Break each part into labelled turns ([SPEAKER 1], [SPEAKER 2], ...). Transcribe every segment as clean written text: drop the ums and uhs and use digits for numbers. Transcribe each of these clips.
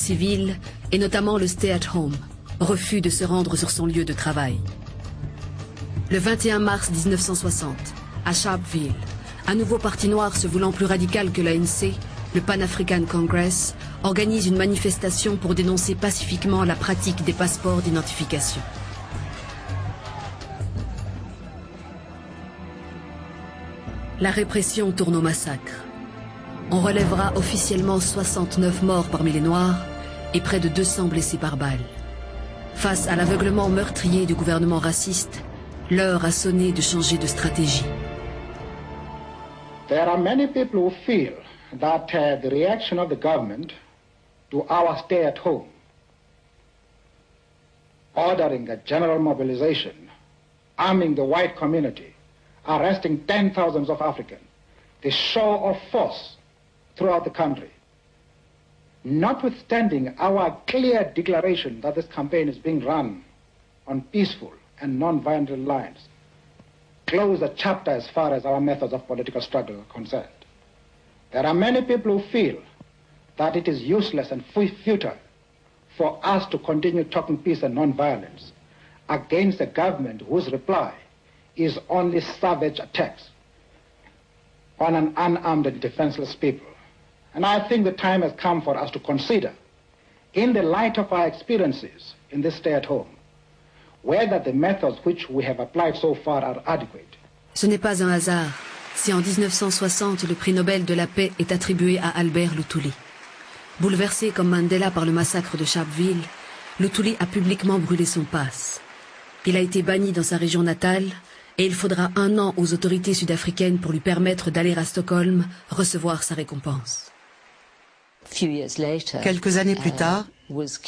[SPEAKER 1] civile et notamment le stay-at-home, refus de se rendre sur son lieu de travail. Le 21 mars 1960, à Sharpeville, un nouveau parti noir se voulant plus radical que l'ANC, le Pan African Congress, organise une manifestation pour dénoncer pacifiquement la pratique des passeports d'identification. La répression tourne au massacre. On relèvera officiellement 69 morts parmi les Noirs et près de 200 blessés par balle. Face à l'aveuglement meurtrier du gouvernement raciste, l'heure a sonné de changer de stratégie.
[SPEAKER 2] There are many people who feel that the reaction of the government to our stay at home, ordering a general mobilization, arming the white community, arresting 10,000s of Africans, the show of force throughout the country, notwithstanding our clear declaration that this campaign is being run on peaceful and non-violent lines, close a chapter as far as our methods of political struggle are concerned. There are many people who feel that it is useless and futile for us to continue talking peace and non-violence against a government whose reply is only savage attacks on an unarmed and defenseless people. And I think the time has come for us to consider, in the light of our experiences in this stay at home, whether the methods which we have applied so far are adequate.
[SPEAKER 1] Ce n'est pas un hasard si en 1960 le prix Nobel de la paix est attribué à Albert Luthuli. Bouleversé comme Mandela par le massacre de Sharpeville, Luthuli a publiquement brûlé son passe. Il a été banni dans sa région natale et il faudra 1 an aux autorités sud-africaines pour lui permettre d'aller à Stockholm recevoir sa récompense.
[SPEAKER 3] Quelques années plus tard,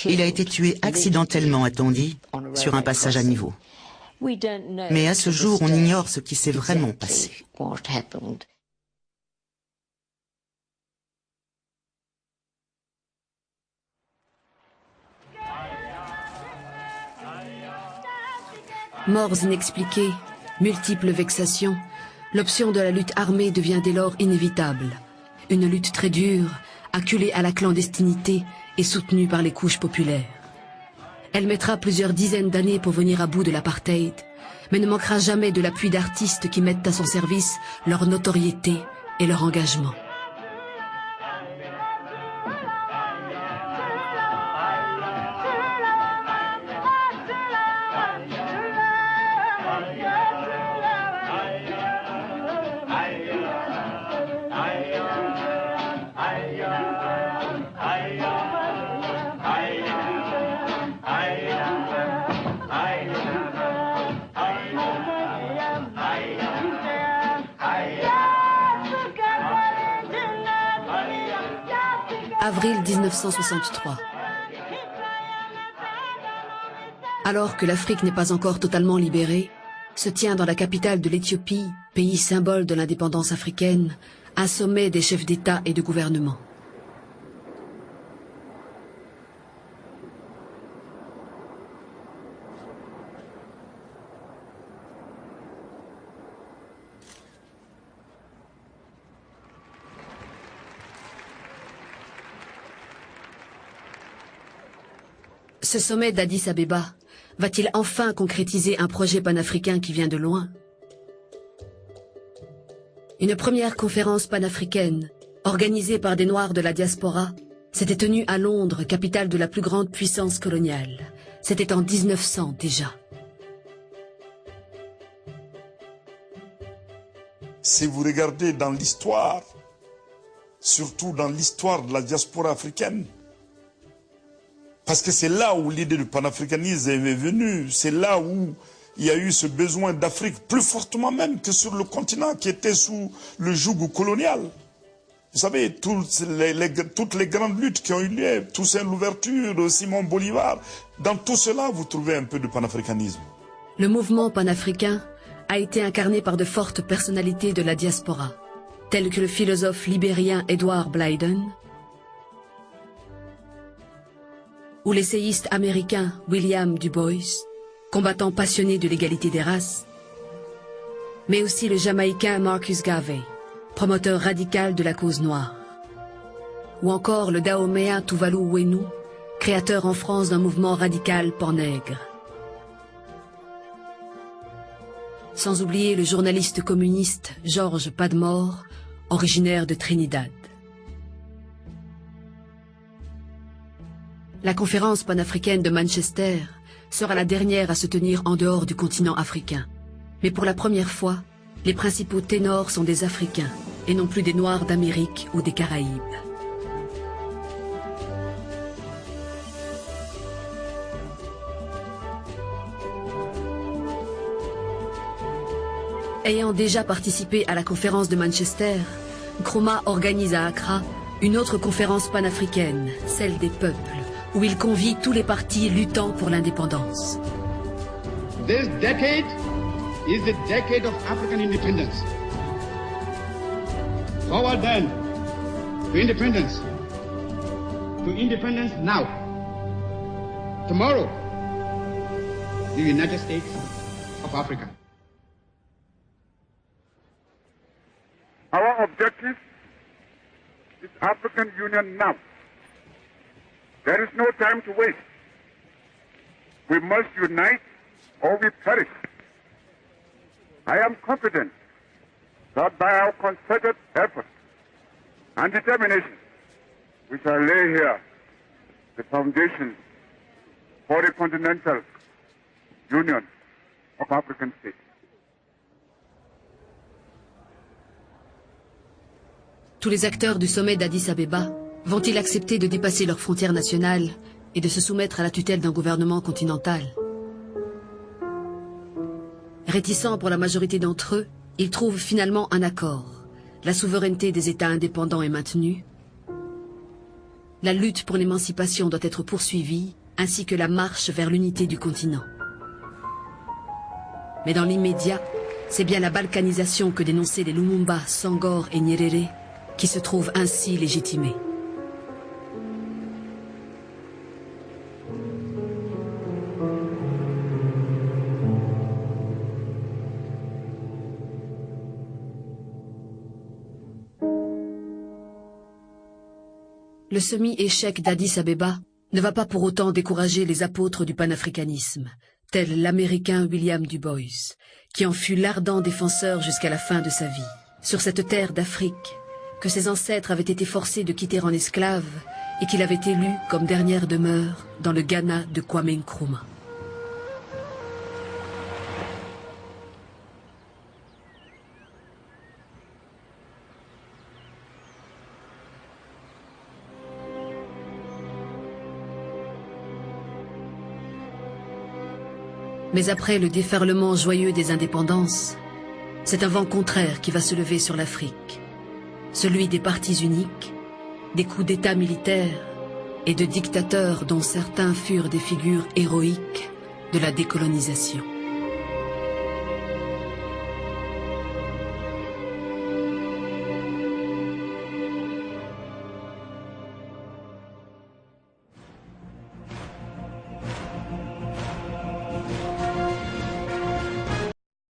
[SPEAKER 3] il a été tué accidentellement, a-t-on dit, sur un passage à niveau. Mais à ce jour, on ignore ce qui s'est vraiment passé.
[SPEAKER 1] Morts inexpliquées, multiples vexations, l'option de la lutte armée devient dès lors inévitable. Une lutte très dure, acculée à la clandestinité et soutenue par les couches populaires. Elle mettra plusieurs dizaines d'années pour venir à bout de l'apartheid, mais ne manquera jamais de l'appui d'artistes qui mettent à son service leur notoriété et leur engagement. Avril 1963. Alors que l'Afrique n'est pas encore totalement libérée, se tient dans la capitale de l'Éthiopie, pays symbole de l'indépendance africaine, un sommet des chefs d'État et de gouvernement. Ce sommet d'Addis Abeba va-t-il enfin concrétiser un projet panafricain qui vient de loin? Une première conférence panafricaine, organisée par des Noirs de la diaspora, s'était tenue à Londres, capitale de la plus grande puissance coloniale. C'était en 1900 déjà.
[SPEAKER 4] Si vous regardez dans l'histoire, surtout dans l'histoire de la diaspora africaine, parce que c'est là où l'idée du panafricanisme est venue, c'est là où il y a eu ce besoin d'Afrique, plus fortement même que sur le continent qui était sous le joug colonial. Vous savez, toutes les grandes luttes qui ont eu lieu, Toussaint Louverture, Simon Bolivar, dans tout cela, vous trouvez un peu de panafricanisme.
[SPEAKER 1] Le mouvement panafricain a été incarné par de fortes personnalités de la diaspora, tels que le philosophe libérien Edward Blyden, ou l'essayiste américain William Du Bois, combattant passionné de l'égalité des races, mais aussi le Jamaïcain Marcus Garvey, promoteur radical de la cause noire, ou encore le Dahomey Tuvalu Wenu, créateur en France d'un mouvement radical pan-nègre. Sans oublier le journaliste communiste Georges Padmore, originaire de Trinidad. La conférence panafricaine de Manchester sera la dernière à se tenir en dehors du continent africain. Mais pour la première fois, les principaux ténors sont des Africains et non plus des Noirs d'Amérique ou des Caraïbes. Ayant déjà participé à la conférence de Manchester, Nkrumah organise à Accra une autre conférence panafricaine, celle des peuples, où il convie tous les partis luttant pour l'indépendance.
[SPEAKER 5] This decade is the decade of African independence. Forward then to independence. To independence now. Tomorrow, the United States of Africa.
[SPEAKER 6] Our objective is African Union now. There is no time to waste. We must unite or we perish. I am confident that by our concerted effort and determination, we shall lay here the foundation for a continental union of African states.
[SPEAKER 1] Tous les acteurs du sommet d'Addis Abeba vont-ils accepter de dépasser leurs frontières nationales et de se soumettre à la tutelle d'un gouvernement continental? Réticents pour la majorité d'entre eux, ils trouvent finalement un accord. La souveraineté des États indépendants est maintenue. La lutte pour l'émancipation doit être poursuivie, ainsi que la marche vers l'unité du continent. Mais dans l'immédiat, c'est bien la balkanisation que dénonçaient les Lumumba, Senghor et Nyerere qui se trouve ainsi légitimée. Le semi-échec d'Addis Abeba ne va pas pour autant décourager les apôtres du panafricanisme, tel l'Américain William Du Bois, qui en fut l'ardent défenseur jusqu'à la fin de sa vie. Sur cette terre d'Afrique, que ses ancêtres avaient été forcés de quitter en esclaves et qu'il avait élu comme dernière demeure dans le Ghana de Kwame Nkrumah. Mais après le déferlement joyeux des indépendances, c'est un vent contraire qui va se lever sur l'Afrique. Celui des partis uniques, des coups d'État militaires et de dictateurs dont certains furent des figures héroïques de la décolonisation.